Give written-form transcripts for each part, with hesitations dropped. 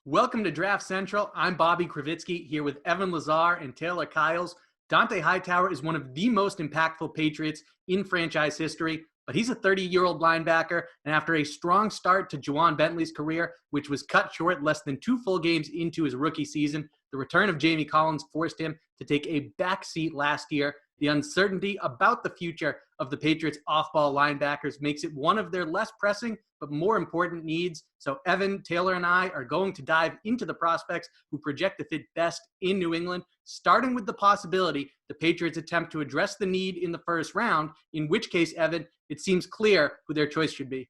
Welcome to Draft Central. I'm Bobby Krivitsky here with Evan Lazar and Taylor Kyles. Dante Hightower is one of the most impactful Patriots in franchise history, but he's a 30-year-old linebacker, and after a strong start to Juwan Bentley's career, which was cut short less than 2 full games into his rookie season, the return of Jamie Collins forced him to take a back seat last year. The uncertainty about the future of the Patriots off-ball linebackers makes it one of their less pressing but more important needs. So Evan, Taylor, and I are going to dive into the prospects who project to fit best in New England, starting with the possibility the Patriots attempt to address the need in the first round, in which case, Evan, it seems clear who their choice should be.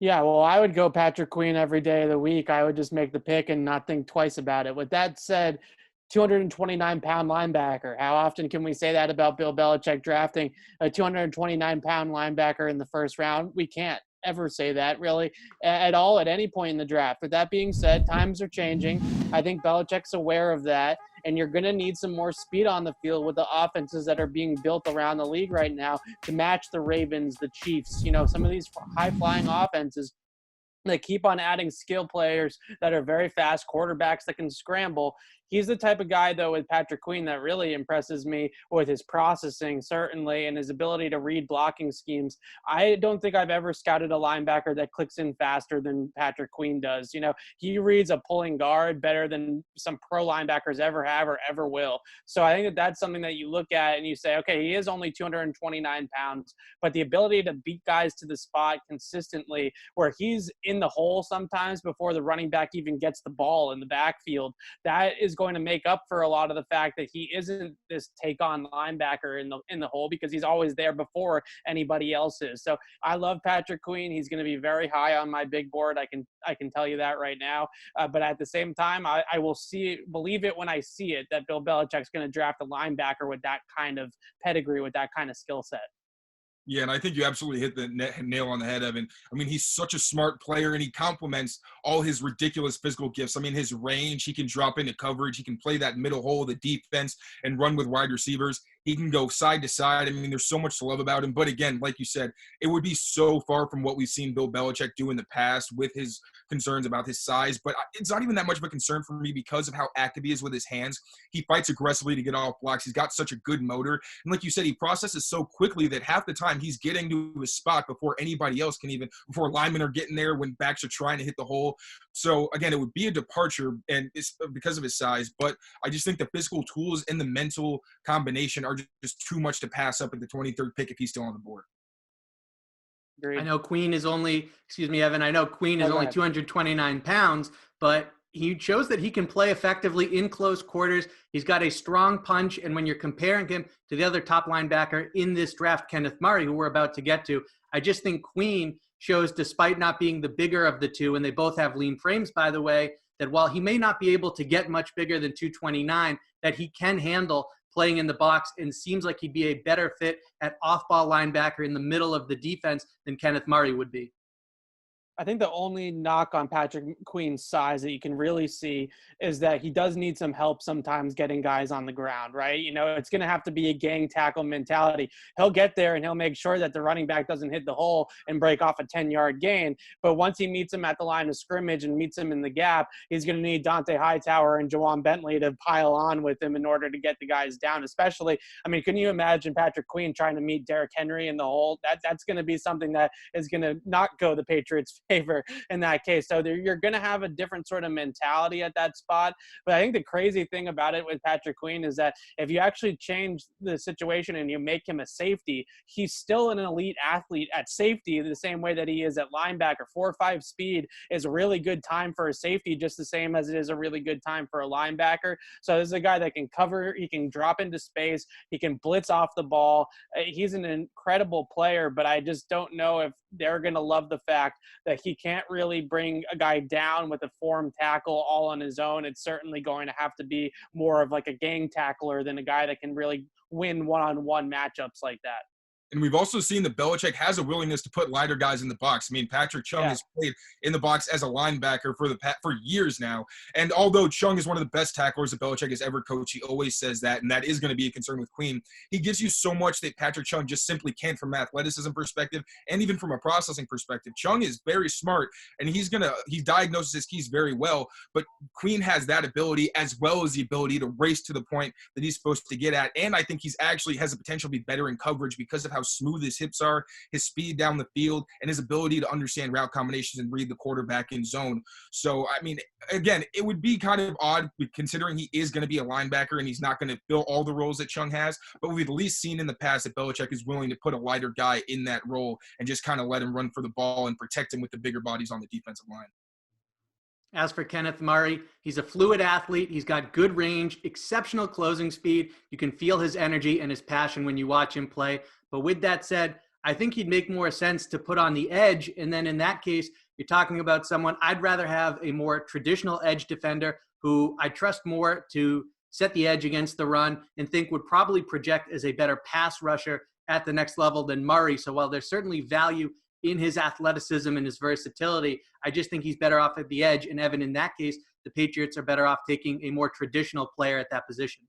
Yeah, well, I would go Patrick Queen every day of the week. I would just make the pick and not think twice about it. With that said, 229-pound linebacker. How often can we say that about Bill Belichick drafting a 229-pound linebacker in the first round? We can't ever say that really at all at any point in the draft. But that being said, times are changing. I think Belichick's aware of that, and you're going to need some more speed on the field with the offenses that are being built around the league right now to match the Ravens, the Chiefs, some of these high-flying offenses. They keep on adding skill players that are very fast, quarterbacks that can scramble. He's the type of guy, though, with Patrick Queen that really impresses me with his processing, certainly, and his ability to read blocking schemes. I don't think I've ever scouted a linebacker that clicks in faster than Patrick Queen does. He reads a pulling guard better than some pro linebackers ever have or ever will. So I think that that's something that you look at and you say, okay, he is only 229 pounds, but the ability to beat guys to the spot consistently where he's in the hole sometimes before the running back even gets the ball in the backfield, that is going to make up for a lot of the fact that he isn't this take-on linebacker in the hole because he's always there before anybody else is. So I love Patrick Queen. He's going to be very high on my big board. I can tell you that right now. But at the same time, I will believe it when I see it that Bill Belichick's going to draft a linebacker with that kind of pedigree, with that kind of skill set. Yeah, and I think you absolutely hit the nail on the head, Evan. I mean, he's such a smart player, and he complements all his ridiculous physical gifts. I mean, his range, he can drop into coverage. He can play that middle hole of the defense and run with wide receivers. He can go side to side. I mean, there's so much to love about him. But again, like you said, it would be so far from what we've seen Bill Belichick do in the past with his concerns about his size. But it's not even that much of a concern for me because of how active he is with his hands. He fights aggressively to get off blocks. He's got such a good motor. And like you said, he processes so quickly that half the time he's getting to his spot before anybody else can before linemen are getting there when backs are trying to hit the hole. So again, it would be a departure and it's because of his size. But I just think the physical tools and the mental combination are just too much to pass up at the 23rd pick if he's still on the board. Agreed. I know Queen is only, Evan, I know Queen is only 229 pounds, but he shows that he can play effectively in close quarters. He's got a strong punch, and when you're comparing him to the other top linebacker in this draft, Kenneth Murray, who we're about to get to, I just think Queen shows, despite not being the bigger of the two, and they both have lean frames, by the way, that while he may not be able to get much bigger than 229, that he can handle playing in the box and seems like he'd be a better fit at off-ball linebacker in the middle of the defense than Kenneth Murray would be. I think the only knock on Patrick Queen's size that you can really see is that he does need some help sometimes getting guys on the ground, right? It's going to have to be a gang tackle mentality. He'll get there and he'll make sure that the running back doesn't hit the hole and break off a 10-yard gain. But once he meets him at the line of scrimmage and meets him in the gap, he's going to need Dante Hightower and Juwan Bentley to pile on with him in order to get the guys down. Especially, can you imagine Patrick Queen trying to meet Derrick Henry in the hole? That's going to be something that is going to not go the Patriots' favor in that case. So you're going to have a different sort of mentality at that spot. But I think the crazy thing about it with Patrick Queen is that if you actually change the situation and you make him a safety, he's still an elite athlete at safety the same way that he is at linebacker. 4.5 speed is a really good time for a safety, just the same as it is a really good time for a linebacker. So this is a guy that can cover, he can drop into space, he can blitz off the ball. He's an incredible player, but I just don't know if they're going to love the fact that he can't really bring a guy down with a form tackle all on his own. It's certainly going to have to be more of like a gang tackler than a guy that can really win one-on-one matchups like that. And we've also seen that Belichick has a willingness to put lighter guys in the box. I mean, Patrick Chung has played in the box as a linebacker for years now. And although Chung is one of the best tacklers that Belichick has ever coached, he always says that, and that is going to be a concern with Queen. He gives you so much that Patrick Chung just simply can't from an athleticism perspective and even from a processing perspective. Chung is very smart, and he diagnoses his keys very well, but Queen has that ability as well as the ability to race to the point that he's supposed to get at. And I think he's actually has the potential to be better in coverage because of how smooth his hips are, his speed down the field, and his ability to understand route combinations and read the quarterback in zone. So, I mean, again, it would be kind of odd considering he is going to be a linebacker and he's not going to fill all the roles that Chung has, but we've at least seen in the past that Belichick is willing to put a lighter guy in that role and just kind of let him run for the ball and protect him with the bigger bodies on the defensive line. As for Kenneth Murray, he's a fluid athlete. He's got good range, exceptional closing speed. You can feel his energy and his passion when you watch him play. But with that said, I think he'd make more sense to put on the edge. And then in that case, you're talking about someone I'd rather have a more traditional edge defender who I trust more to set the edge against the run and think would probably project as a better pass rusher at the next level than Murray. So while there's certainly value in his athleticism and his versatility, I just think he's better off at the edge. And Evan, in that case, the Patriots are better off taking a more traditional player at that position.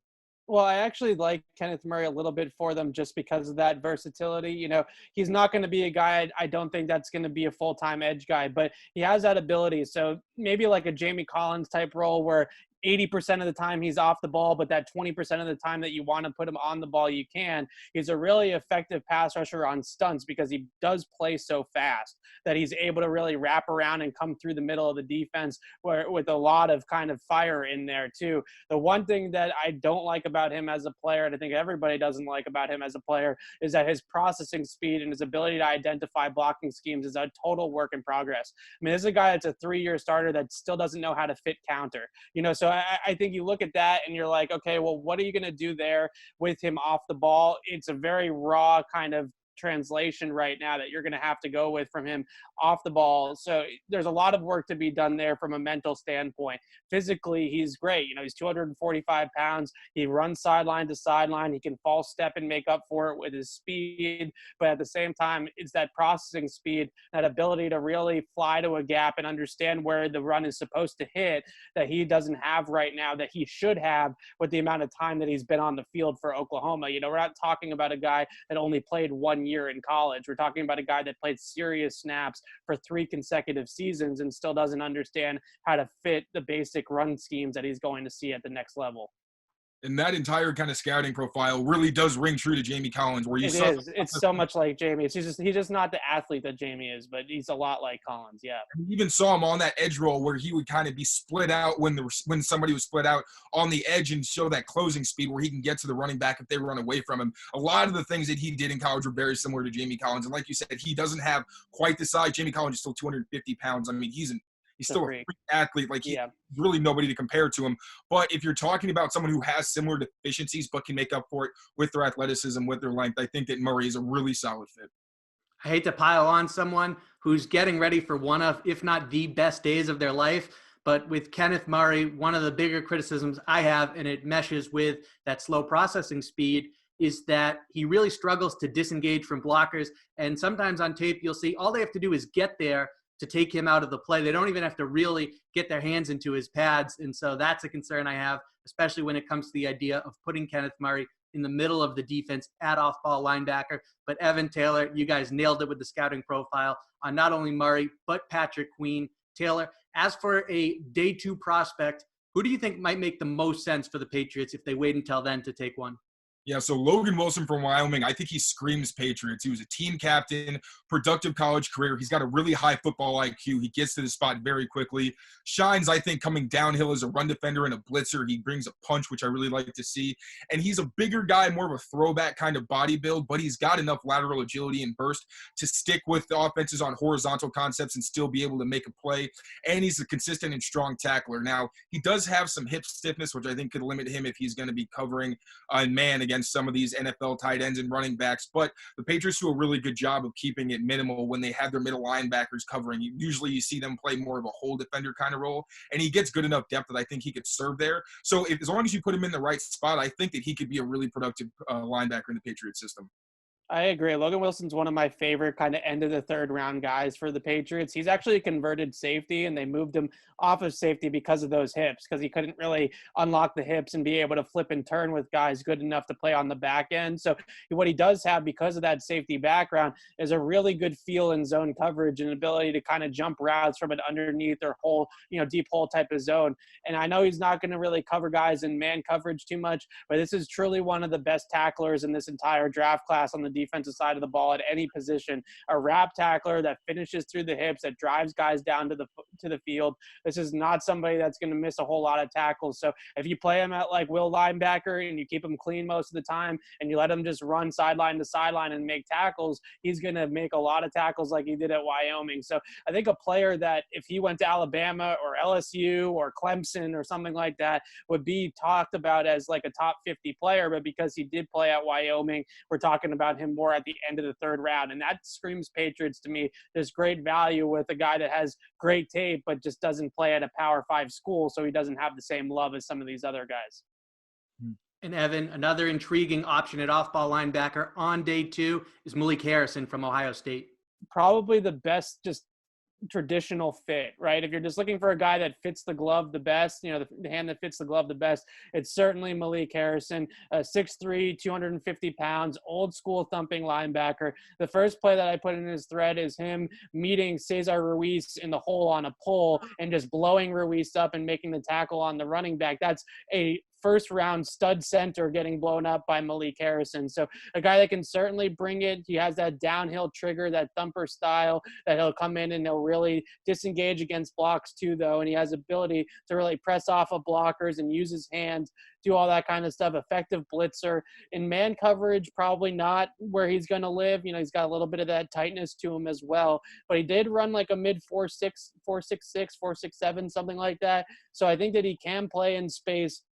Well, I actually like Kenneth Murray a little bit for them just because of that versatility. You know, he's not going to be a guy, I don't think that's going to be a full-time edge guy, but he has that ability. So maybe like a Jamie Collins type role where 80% of the time he's off the ball, but that 20% of the time that you want to put him on the ball, you can. He's a really effective pass rusher on stunts because he does play so fast that he's able to really wrap around and come through the middle of the defense with a lot of kind of fire in there too. The one thing that I don't like about him as a player, and I think everybody doesn't like about him as a player, is that his processing speed and his ability to identify blocking schemes is a total work in progress. I mean, this is a guy that's a 3-year starter that still doesn't know how to fit counter, so I think you look at that and you're like, okay, well, what are you going to do there with him off the ball? It's a very raw kind of translation right now that you're going to have to go with from him off the ball. So there's a lot of work to be done there from a mental standpoint. Physically, he's great. He's 245 pounds. He runs sideline to sideline. He can false step and make up for it with his speed. But at the same time, it's that processing speed, that ability to really fly to a gap and understand where the run is supposed to hit that he doesn't have right now, that he should have with the amount of time that he's been on the field for Oklahoma. We're not talking about a guy that only played 1 year in college. We're talking about a guy that played serious snaps for 3 consecutive seasons and still doesn't understand how to fit the basic run schemes that he's going to see at the next level. And that entire kind of scouting profile really does ring true to Jamie Collins, where it's so much like Jamie. He's just not the athlete that Jamie is, but he's a lot like Collins. Yeah. We even saw him on that edge roll where he would kind of be split out when somebody was split out on the edge and show that closing speed where he can get to the running back if they run away from him. A lot of the things that he did in college were very similar to Jamie Collins. And like you said, he doesn't have quite the size. Jamie Collins is still 250 pounds. I mean, he's still a freak athlete. Like, he's really nobody to compare to him. But if you're talking about someone who has similar deficiencies but can make up for it with their athleticism, with their length, I think that Murray is a really solid fit. I hate to pile on someone who's getting ready for one of, if not the best days of their life, but with Kenneth Murray, one of the bigger criticisms I have, and it meshes with that slow processing speed, is that he really struggles to disengage from blockers. And sometimes on tape, you'll see all they have to do is get there to take him out of the play. They don't even have to really get their hands into his pads. And so that's a concern I have, especially when it comes to the idea of putting Kenneth Murray in the middle of the defense at off-ball linebacker. But Evan, Taylor, you guys nailed it with the scouting profile on not only Murray, but Patrick Queen. Taylor, as for a day 2 prospect, who do you think might make the most sense for the Patriots if they wait until then to take one? Yeah, so Logan Wilson from Wyoming, I think he screams Patriots. He was a team captain, productive college career. He's got a really high football IQ. He gets to the spot very quickly. Shines, I think, coming downhill as a run defender and a blitzer. He brings a punch, which I really like to see. And he's a bigger guy, more of a throwback kind of body build, but he's got enough lateral agility and burst to stick with the offenses on horizontal concepts and still be able to make a play. And he's a consistent and strong tackler. Now, he does have some hip stiffness, which I think could limit him if he's going to be covering man against some of these NFL tight ends and running backs, but the Patriots do a really good job of keeping it minimal when they have their middle linebackers covering. Usually you see them play more of a hole defender kind of role, and he gets good enough depth that I think he could serve there. So as long as you put him in the right spot, I think that he could be a really productive linebacker in the Patriot system. I agree. Logan Wilson's one of my favorite kind of end of the third round guys for the Patriots. He's actually a converted safety, and they moved him off of safety because of those hips, because he couldn't really unlock the hips and be able to flip and turn with guys good enough to play on the back end. So what he does have, because of that safety background, is a really good feel in zone coverage and ability to kind of jump routes from an underneath or hole, deep hole type of zone. And I know he's not going to really cover guys in man coverage too much, but this is truly one of the best tacklers in this entire draft class on the defensive side of the ball at any position. A wrap tackler that finishes through the hips, that drives guys down to the field. This is not somebody that's going to miss a whole lot of tackles. So if you play him at like will linebacker and you keep him clean most of the time and you let him just run sideline to sideline and make tackles, he's going to make a lot of tackles like he did at Wyoming. So I think a player that if he went to Alabama or LSU or Clemson or something like that would be talked about as like a top 50 player, but because he did play at Wyoming, we're talking about him more at the end of the third round. And that screams Patriots to me. There's great value with a guy that has great tape, but just doesn't play at a Power 5 school, so he doesn't have the same love as some of these other guys. And Evan, another intriguing option at off-ball linebacker on day 2 is Malik Harrison from Ohio State. Probably the best just traditional fit, right? If you're just looking for a guy that fits the glove the best, the hand that fits the glove the best, it's certainly Malik Harrison, 6'3", 250 pounds, old school thumping linebacker. The first play that I put in his thread is him meeting Cesar Ruiz in the hole on a pull and just blowing Ruiz up and making the tackle on the running back. That's a first round stud center getting blown up by Malik Harrison. So a guy that can certainly bring it. He has that downhill trigger, that thumper style that he'll come in and he'll really disengage against blocks too, though. And he has ability to really press off of blockers and use his hands, do all that kind of stuff. Effective blitzer. In man coverage, probably not where he's going to live. He's got a little bit of that tightness to him as well, but he did run like a mid 4.6, 4.66, 4.67, something like that. So I think that he can play in space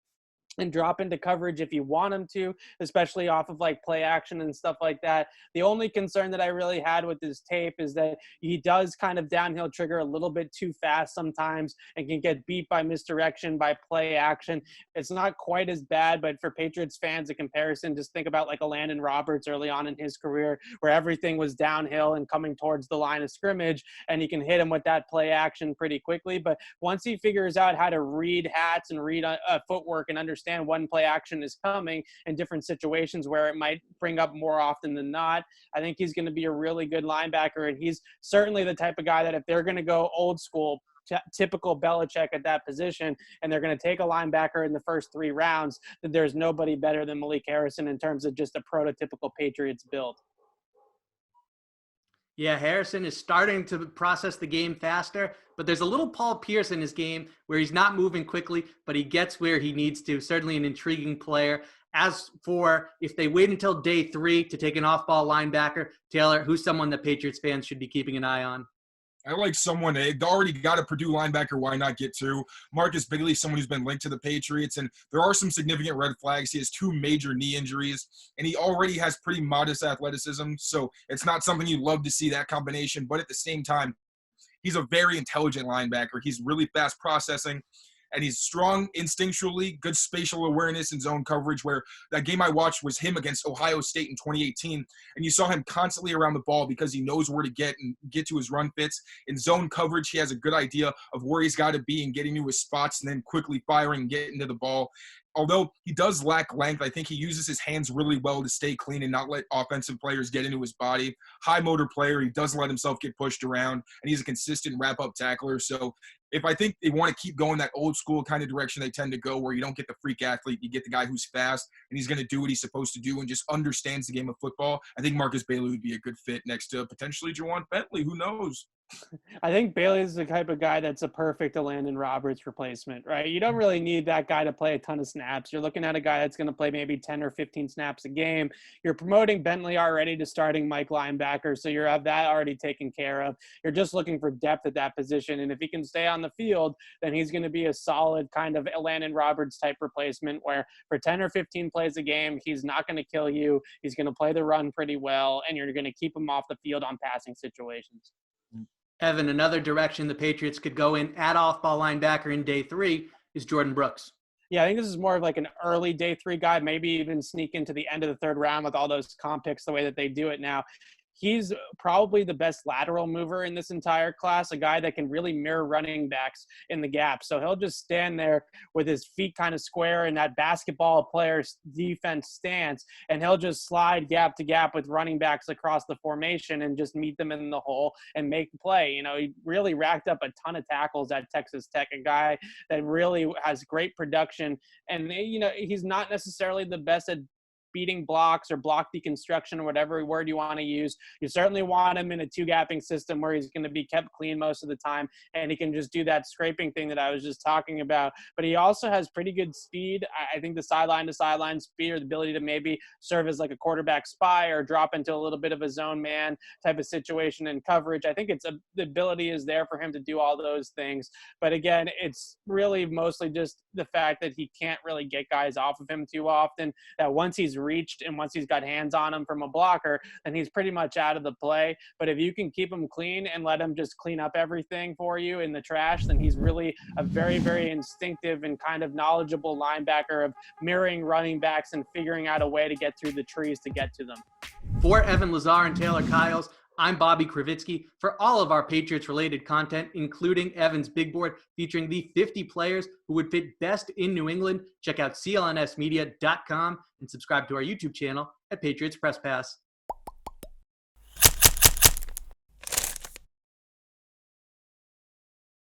and drop into coverage if you want him to, especially off of like play action and stuff like that. The only concern that I really had with his tape is that he does kind of downhill trigger a little bit too fast sometimes and can get beat by misdirection, by play action. It's not quite as bad, but for Patriots fans, a comparison, just think about like a Landon Roberts early on in his career where everything was downhill and coming towards the line of scrimmage, and you can hit him with that play action pretty quickly. But once he figures out how to read hats and read footwork and understand when play action is coming in different situations where it might bring up more often than not, I think he's going to be a really good linebacker. And he's certainly the type of guy that if they're going to go old school, typical Belichick at that position, and they're going to take a linebacker in the first 3 rounds, that there's nobody better than Malik Harrison in terms of just a prototypical Patriots build. Yeah, Harrison is starting to process the game faster, but there's a little Paul Pierce in his game where he's not moving quickly, but he gets where he needs to. Certainly an intriguing player. As for if they wait until day 3 to take an off-ball linebacker, Taylor, who's someone that Patriots fans should be keeping an eye on? I like someone, they already got a Purdue linebacker, why not get 2? Marcus Bigley, someone who's been linked to the Patriots, and there are some significant red flags. He has 2 major knee injuries, and he already has pretty modest athleticism, so it's not something you'd love to see, that combination, but at the same time, he's a very intelligent linebacker. He's really fast processing, and he's strong instinctually, good spatial awareness and zone coverage, where that game I watched was him against Ohio State in 2018, and you saw him constantly around the ball because he knows where to get and get to his run fits. In zone coverage, he has a good idea of where he's got to be and getting to his spots and then quickly firing and getting to the ball. Although he does lack length, I think he uses his hands really well to stay clean and not let offensive players get into his body. High motor player, he doesn't let himself get pushed around, and he's a consistent wrap-up tackler. So if I think they want to keep going that old school kind of direction they tend to go, where you don't get the freak athlete, you get the guy who's fast and he's going to do what he's supposed to do and just understands the game of football, I think Marcus Bailey would be a good fit next to potentially Juwan Bentley. Who knows? I think Bailey is the type of guy that's a perfect Landon Roberts replacement, right? You don't really need that guy to play a ton of snaps. You're looking at a guy that's going to play maybe 10 or 15 snaps a game. You're promoting Bentley already to starting Mike linebacker, so you have that already taken care of. You're just looking for depth at that position, and if he can stay on the field, then he's going to be a solid kind of Landon Roberts type replacement where for 10 or 15 plays a game, he's not going to kill you. He's going to play the run pretty well, and you're going to keep him off the field on passing situations. Evan, another direction the Patriots could go in at off-ball linebacker in day 3 is Jordan Brooks. Yeah, I think this is more of like an early day 3 guy, maybe even sneak into the end of the 3rd round with all those comp picks the way that they do it now. He's probably the best lateral mover in this entire class, a guy that can really mirror running backs in the gap. So he'll just stand there with his feet kind of square in that basketball player's defense stance, and he'll just slide gap to gap with running backs across the formation and just meet them in the hole and make the play. You know, he really racked up a ton of tackles at Texas Tech, a guy that really has great production. And, you know, he's not necessarily the best at beating blocks or block deconstruction or whatever word you want to use. You certainly want him in a 2-gapping system where he's going to be kept clean most of the time, and he can just do that scraping thing that I was just talking about. But he also has pretty good speed. I think the sideline to sideline speed, or the ability to maybe serve as like a quarterback spy or drop into a little bit of a zone man type of situation in coverage. I think the ability is there for him to do all those things. But again, it's really mostly just the fact that he can't really get guys off of him too often, that once he's reached and once he's got hands on him from a blocker, then he's pretty much out of the play. But if you can keep him clean and let him just clean up everything for you in the trash, then he's really a very, very instinctive and kind of knowledgeable linebacker of mirroring running backs and figuring out a way to get through the trees to get to them. For Evan Lazar and Taylor Kiles, I'm Bobby Krivitsky. For all of our Patriots-related content, including Evan's big board featuring the 50 players who would fit best in New England, check out clnsmedia.com and subscribe to our YouTube channel at Patriots Press Pass.